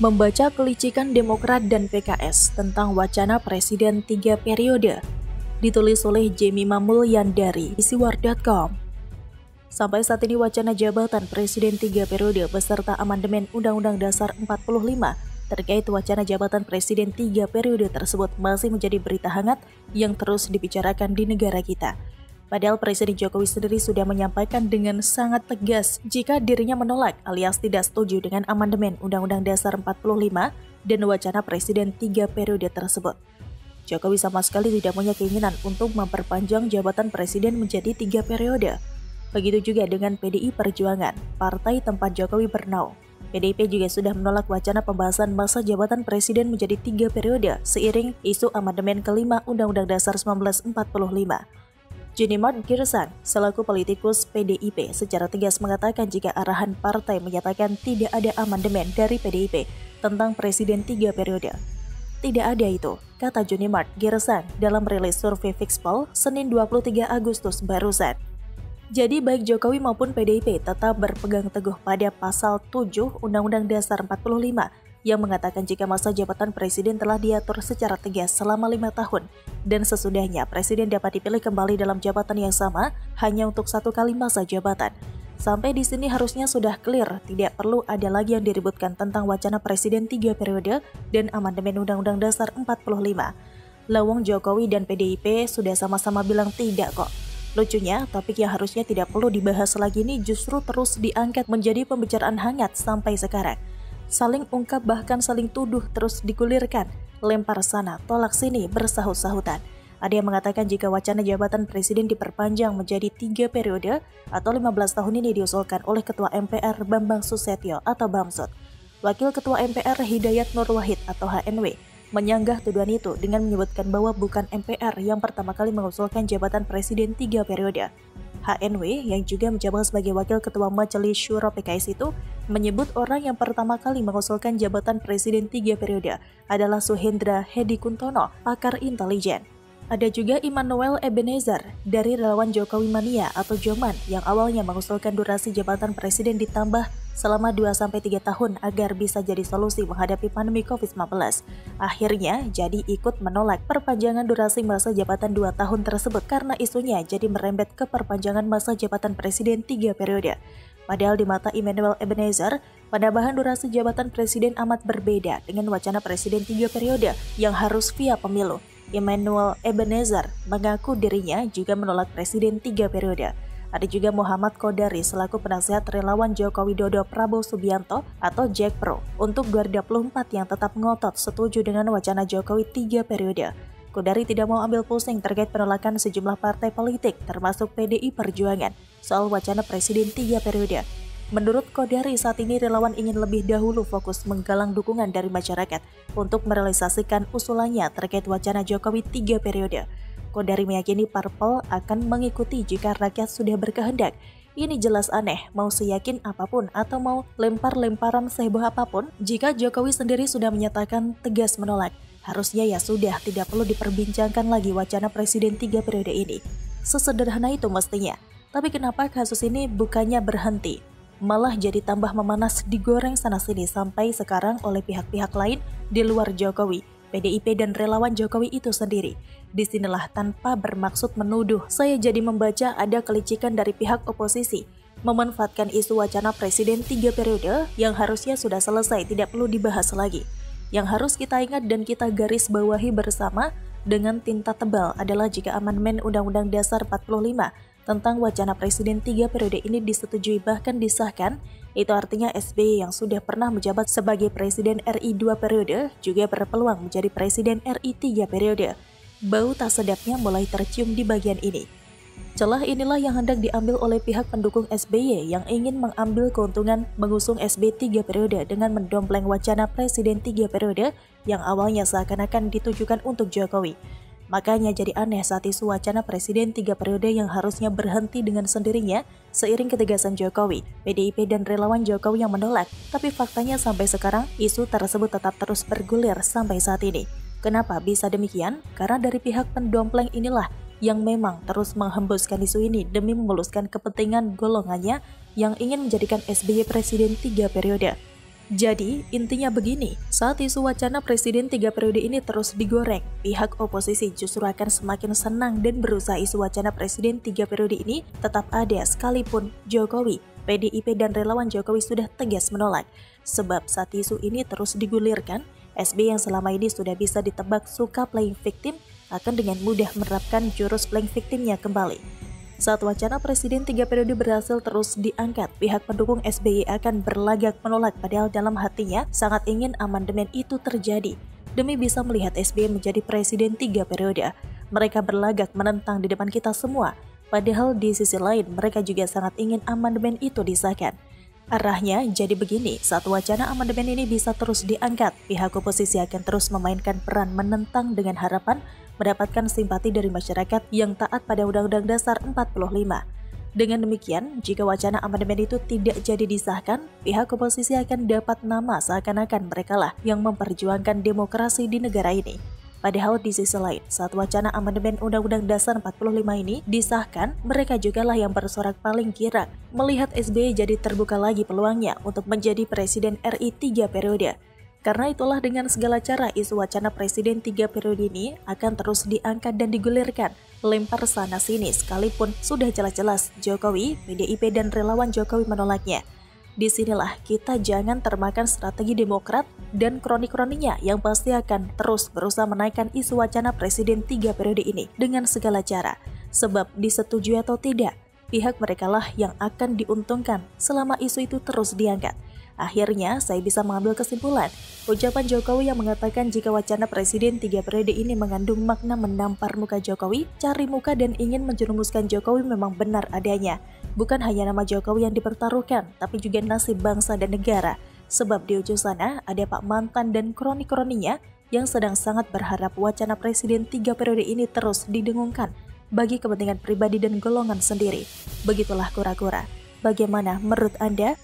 Membaca kelicikan Demokrat dan PKS tentang wacana Presiden 3 periode, ditulis oleh Jamie Mamulyan dari isiwar.com. Sampai saat ini wacana jabatan Presiden 3 periode beserta amandemen Undang-Undang Dasar 45 terkait wacana jabatan Presiden 3 periode tersebut masih menjadi berita hangat yang terus dibicarakan di negara kita. Padahal Presiden Jokowi sendiri sudah menyampaikan dengan sangat tegas jika dirinya menolak alias tidak setuju dengan amandemen Undang-Undang Dasar 45 dan wacana Presiden 3 periode tersebut. Jokowi sama sekali tidak punya keinginan untuk memperpanjang jabatan Presiden menjadi 3 periode. Begitu juga dengan PDI Perjuangan, partai tempat Jokowi bernaung. PDIP juga sudah menolak wacana pembahasan masa jabatan Presiden menjadi 3 periode seiring isu amandemen kelima Undang-Undang Dasar 1945. Junimart Girsang, selaku politikus PDIP, secara tegas mengatakan jika arahan partai menyatakan tidak ada amandemen dari PDIP tentang Presiden 3 periode. Tidak ada itu, kata Junimart Girsang dalam rilis survei Fixpol Senin 23 Agustus barusan. Jadi baik Jokowi maupun PDIP tetap berpegang teguh pada pasal 7 Undang-Undang Dasar 45 yang mengatakan jika masa jabatan Presiden telah diatur secara tegas selama 5 tahun dan sesudahnya Presiden dapat dipilih kembali dalam jabatan yang sama hanya untuk 1 kali masa jabatan. Sampai di sini harusnya sudah clear, tidak perlu ada lagi yang diributkan tentang wacana Presiden 3 periode dan amandemen Undang-Undang Dasar 45. Lawang Jokowi dan PDIP sudah sama-sama bilang tidak kok. Lucunya, topik yang harusnya tidak perlu dibahas lagi ini justru terus diangkat menjadi pembicaraan hangat sampai sekarang. Saling ungkap bahkan saling tuduh terus digulirkan, lempar sana, tolak sini, bersahut-sahutan. Ada yang mengatakan jika wacana jabatan Presiden diperpanjang menjadi 3 periode atau 15 tahun ini diusulkan oleh Ketua MPR Bambang Susetio atau Bamsud. Wakil Ketua MPR Hidayat Nur Wahid atau HNW menyanggah tuduhan itu dengan menyebutkan bahwa bukan MPR yang pertama kali mengusulkan jabatan Presiden 3 periode. HNW yang juga menjabat sebagai Wakil Ketua Majelis Syuro PKS itu menyebut orang yang pertama kali mengusulkan jabatan Presiden 3 periode adalah Suhendra Hedi Kuntono, pakar intelijen. Ada juga Immanuel Ebenezer dari relawan Jokowi Mania atau Joman yang awalnya mengusulkan durasi jabatan Presiden ditambah selama 2-3 tahun agar bisa jadi solusi menghadapi pandemi COVID-19. Akhirnya jadi ikut menolak perpanjangan durasi masa jabatan 2 tahun tersebut karena isunya jadi merembet ke perpanjangan masa jabatan Presiden 3 periode. Padahal di mata Immanuel Ebenezer, penambahan durasi jabatan Presiden amat berbeda dengan wacana Presiden 3 periode yang harus via pemilu. Immanuel Ebenezer mengaku dirinya juga menolak Presiden 3 periode. Ada juga Muhammad Kodari selaku penasihat relawan Joko Widodo Prabowo Subianto atau Jack Pro untuk 2024 yang tetap ngotot setuju dengan wacana Jokowi 3 periode. Kodari tidak mau ambil pusing terkait penolakan sejumlah partai politik termasuk PDI Perjuangan soal wacana Presiden 3 periode. Menurut Kodari saat ini relawan ingin lebih dahulu fokus menggalang dukungan dari masyarakat untuk merealisasikan usulannya terkait wacana Jokowi 3 periode. Kodari meyakini parpol akan mengikuti jika rakyat sudah berkehendak. Ini jelas aneh, mau seyakin apapun atau mau lempar-lemparan seheboh apapun, jika Jokowi sendiri sudah menyatakan tegas menolak. Harusnya ya sudah, tidak perlu diperbincangkan lagi wacana Presiden 3 periode ini. Sesederhana itu mestinya. Tapi kenapa kasus ini bukannya berhenti? Malah jadi tambah memanas digoreng sana-sini sampai sekarang oleh pihak-pihak lain di luar Jokowi, PDIP dan relawan Jokowi itu sendiri. Disinilah tanpa bermaksud menuduh, saya jadi membaca ada kelicikan dari pihak oposisi, memanfaatkan isu wacana Presiden 3 periode yang harusnya sudah selesai tidak perlu dibahas lagi. Yang harus kita ingat dan kita garis bawahi bersama dengan tinta tebal adalah jika amandemen Undang-Undang Dasar 45 tentang wacana Presiden 3 periode ini disetujui bahkan disahkan, itu artinya SBY yang sudah pernah menjabat sebagai Presiden RI 2 periode juga berpeluang menjadi Presiden RI 3 periode. Bau tak sedapnya mulai tercium di bagian ini. Celah inilah yang hendak diambil oleh pihak pendukung SBY yang ingin mengambil keuntungan mengusung SBY 3 periode dengan mendompleng wacana Presiden 3 periode yang awalnya seakan-akan ditujukan untuk Jokowi. Makanya jadi aneh saat isu wacana Presiden 3 periode yang harusnya berhenti dengan sendirinya seiring ketegasan Jokowi, PDIP dan relawan Jokowi yang menolak. Tapi faktanya sampai sekarang isu tersebut tetap terus bergulir sampai saat ini. Kenapa bisa demikian? Karena dari pihak pendompleng inilah yang memang terus menghembuskan isu ini demi memuluskan kepentingan golongannya yang ingin menjadikan SBY Presiden 3 periode. Jadi, intinya begini, saat isu wacana Presiden 3 periode ini terus digoreng, pihak oposisi justru akan semakin senang dan berusaha isu wacana Presiden 3 periode ini tetap ada sekalipun Jokowi, PDIP dan relawan Jokowi sudah tegas menolak. Sebab saat isu ini terus digulirkan, SBY yang selama ini sudah bisa ditebak suka playing victim akan dengan mudah menerapkan jurus playing victimnya kembali. Saat wacana Presiden 3 periode berhasil terus diangkat, pihak pendukung SBY akan berlagak menolak padahal dalam hatinya sangat ingin amandemen itu terjadi. Demi bisa melihat SBY menjadi Presiden 3 periode, mereka berlagak menentang di depan kita semua. Padahal di sisi lain mereka juga sangat ingin amandemen itu disahkan. Arahnya jadi begini, saat wacana amandemen ini bisa terus diangkat, pihak oposisi akan terus memainkan peran menentang dengan harapan mendapatkan simpati dari masyarakat yang taat pada Undang-Undang Dasar 45. Dengan demikian, jika wacana amandemen itu tidak jadi disahkan, pihak oposisi akan dapat nama seakan-akan merekalah yang memperjuangkan demokrasi di negara ini. Padahal di sisi lain, saat wacana amandemen Undang-Undang Dasar 45 ini disahkan, mereka jugalah yang bersorak paling girang melihat SBY jadi terbuka lagi peluangnya untuk menjadi Presiden RI 3 periode. Karena itulah dengan segala cara isu wacana Presiden 3 periode ini akan terus diangkat dan digulirkan, lempar sana sini sekalipun sudah jelas-jelas Jokowi, PDIP dan relawan Jokowi menolaknya. Disinilah kita jangan termakan strategi Demokrat dan kroni-kroninya yang pasti akan terus berusaha menaikkan isu wacana Presiden 3 periode ini dengan segala cara. Sebab disetujui atau tidak, pihak merekalah yang akan diuntungkan selama isu itu terus diangkat. Akhirnya, saya bisa mengambil kesimpulan, ucapan Jokowi yang mengatakan jika wacana Presiden 3 periode ini mengandung makna menampar muka Jokowi, cari muka dan ingin menjerumuskan Jokowi memang benar adanya. Bukan hanya nama Jokowi yang dipertaruhkan, tapi juga nasib bangsa dan negara. Sebab di ujung sana ada Pak Mantan dan kroni-kroninya yang sedang sangat berharap wacana Presiden 3 periode ini terus didengungkan bagi kepentingan pribadi dan golongan sendiri. Begitulah kura-kura. Bagaimana menurut Anda?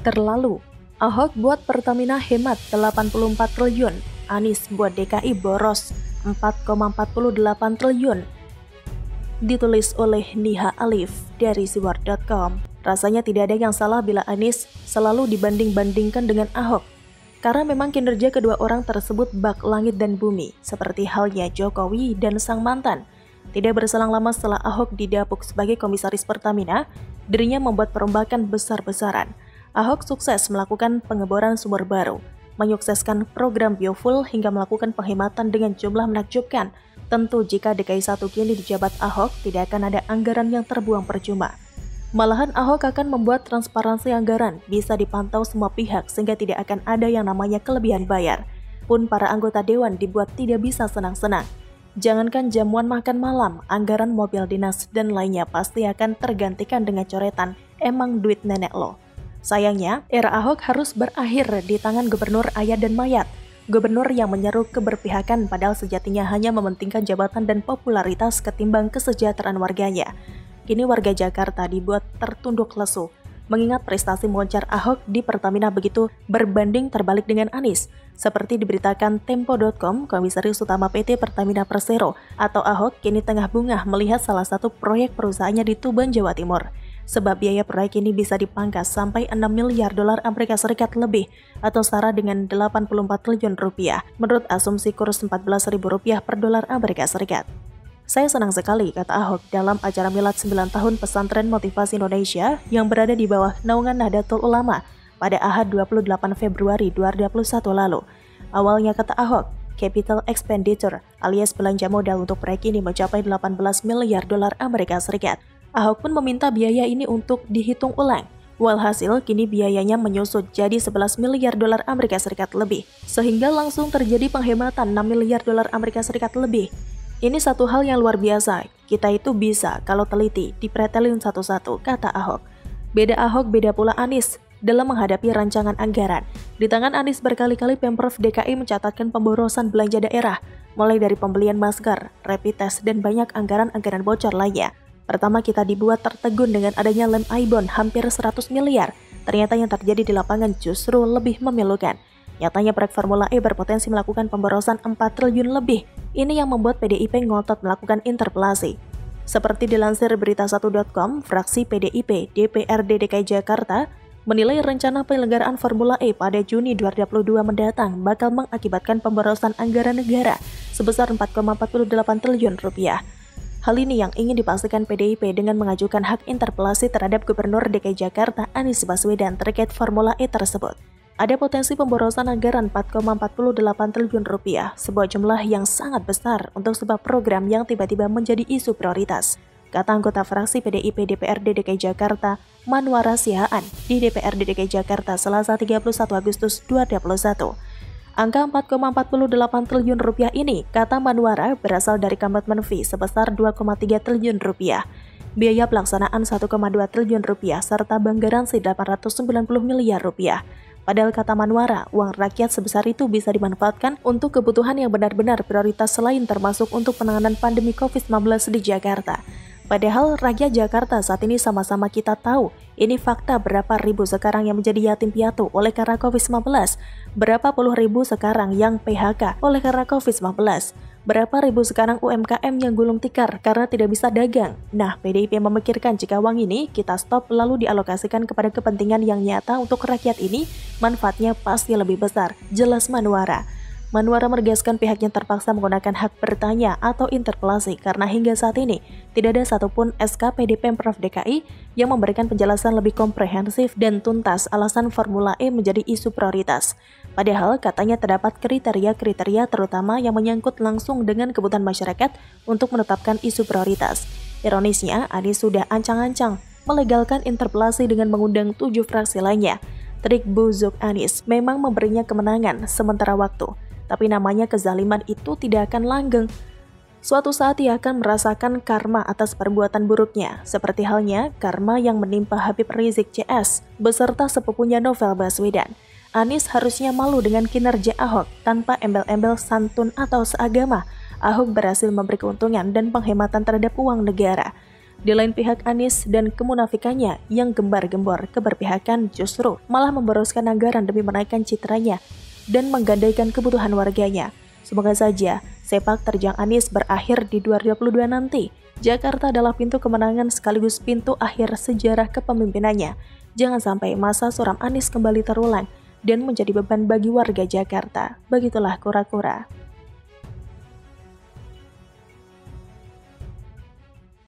Terlalu, Ahok buat Pertamina hemat 84 triliun, Anies buat DKI boros 4,48 triliun. Ditulis oleh Niha Alif dari siwar.com. Rasanya tidak ada yang salah bila Anies selalu dibanding-bandingkan dengan Ahok. Karena memang kinerja kedua orang tersebut bak langit dan bumi, seperti halnya Jokowi dan sang mantan. Tidak berselang lama setelah Ahok didapuk sebagai komisaris Pertamina, dirinya membuat perombakan besar-besaran. Ahok sukses melakukan pengeboran sumur baru, menyukseskan program biofuel hingga melakukan penghematan dengan jumlah menakjubkan. Tentu jika DKI 1 kini dijabat Ahok, tidak akan ada anggaran yang terbuang percuma. Malahan Ahok akan membuat transparansi anggaran bisa dipantau semua pihak sehingga tidak akan ada yang namanya kelebihan bayar. Pun para anggota dewan dibuat tidak bisa senang-senang. Jangankan jamuan makan malam, anggaran mobil dinas dan lainnya pasti akan tergantikan dengan coretan, emang duit nenek lo. Sayangnya, era Ahok harus berakhir di tangan gubernur ayat dan mayat. Gubernur yang menyeru keberpihakan padahal sejatinya hanya mementingkan jabatan dan popularitas ketimbang kesejahteraan warganya. Kini warga Jakarta dibuat tertunduk lesu, mengingat prestasi moncar Ahok di Pertamina begitu berbanding terbalik dengan Anies. Seperti diberitakan Tempo.com, Komisaris Utama PT Pertamina Persero atau Ahok kini tengah bungah melihat salah satu proyek perusahaannya di Tuban, Jawa Timur. Sebab biaya proyek ini bisa dipangkas sampai 6 miliar dolar Amerika Serikat lebih atau setara dengan 84 triliun rupiah menurut asumsi kurs Rp14.000 per dolar Amerika Serikat. Saya senang sekali, kata Ahok dalam acara Milad 9 tahun Pesantren Motivasi Indonesia yang berada di bawah naungan Nahdlatul Ulama pada Ahad 28 Februari 2021 lalu. Awalnya, kata Ahok, capital expenditure alias belanja modal untuk proyek ini mencapai 18 miliar dolar Amerika Serikat. Ahok pun meminta biaya ini untuk dihitung ulang. Walhasil, kini biayanya menyusut jadi 11 miliar dolar Amerika Serikat lebih, sehingga langsung terjadi penghematan 6 miliar dolar Amerika Serikat lebih. Ini satu hal yang luar biasa, kita itu bisa kalau teliti, dipretelin satu-satu, kata Ahok. Beda Ahok, beda pula Anies dalam menghadapi rancangan anggaran. Di tangan Anies berkali-kali Pemprov DKI mencatatkan pemborosan belanja daerah, mulai dari pembelian masker, rapid test, dan banyak anggaran-anggaran bocor lainnya. Pertama, kita dibuat tertegun dengan adanya lem Aibon hampir 100 miliar. Ternyata yang terjadi di lapangan justru lebih memilukan. Nyatanya proyek Formula E berpotensi melakukan pemborosan 4 triliun lebih. Ini yang membuat PDIP ngotot melakukan interpelasi. Seperti dilansir berita1.com, fraksi PDIP DPRD DKI Jakarta menilai rencana penyelenggaraan Formula E pada Juni 2022 mendatang bakal mengakibatkan pemborosan anggaran negara sebesar 4,48 triliun rupiah. Hal ini yang ingin dipastikan PDIP dengan mengajukan hak interpelasi terhadap Gubernur DKI Jakarta Anies Baswedan terkait Formula E tersebut. Ada potensi pemborosan anggaran 4,48 triliun rupiah, sebuah jumlah yang sangat besar untuk sebuah program yang tiba-tiba menjadi isu prioritas, kata anggota fraksi PDIP DPRD DKI Jakarta, Manwara Sihaan, di DPRD DKI Jakarta Selasa 31 Agustus 2021. Angka 4,48 triliun rupiah ini, kata Manwara, berasal dari komitmen fee sebesar 2,3 triliun rupiah, biaya pelaksanaan 1,2 triliun rupiah, serta bank garansi 890 miliar rupiah. Padahal kata Manwara, uang rakyat sebesar itu bisa dimanfaatkan untuk kebutuhan yang benar-benar prioritas selain termasuk untuk penanganan pandemi COVID-19 di Jakarta. Padahal rakyat Jakarta saat ini sama-sama kita tahu, ini fakta berapa ribu sekarang yang menjadi yatim piatu oleh karena COVID-19, berapa puluh ribu sekarang yang PHK oleh karena COVID-19, berapa ribu sekarang UMKM yang gulung tikar karena tidak bisa dagang. Nah, PDIP memikirkan jika uang ini kita stop lalu dialokasikan kepada kepentingan yang nyata untuk rakyat ini, manfaatnya pasti lebih besar, jelas Manwara. Manwara menegaskan pihaknya terpaksa menggunakan hak bertanya atau interpelasi karena hingga saat ini tidak ada satupun SKPD Pemprov DKI yang memberikan penjelasan lebih komprehensif dan tuntas alasan Formula E menjadi isu prioritas. Padahal katanya terdapat kriteria-kriteria terutama yang menyangkut langsung dengan kebutuhan masyarakat untuk menetapkan isu prioritas. Ironisnya, Anies sudah ancang-ancang melegalkan interpelasi dengan mengundang 7 fraksi lainnya. Trik buzuk Anies memang memberinya kemenangan sementara waktu. Tapi namanya kezaliman itu tidak akan langgeng. Suatu saat ia akan merasakan karma atas perbuatan buruknya, seperti halnya karma yang menimpa Habib Rizik CS beserta sepupunya Novel Baswedan. Anies harusnya malu dengan kinerja Ahok tanpa embel-embel santun atau seagama. Ahok berhasil memberi keuntungan dan penghematan terhadap uang negara. Di lain pihak, Anies dan kemunafikannya yang gembar-gembor keberpihakan justru malah memboroskan anggaran demi menaikkan citranya dan menggandaikan kebutuhan warganya. Semoga saja sepak terjang Anies berakhir di 2022 nanti. Jakarta adalah pintu kemenangan sekaligus pintu akhir sejarah kepemimpinannya. Jangan sampai masa suram Anies kembali terulang dan menjadi beban bagi warga Jakarta. Begitulah kura-kura.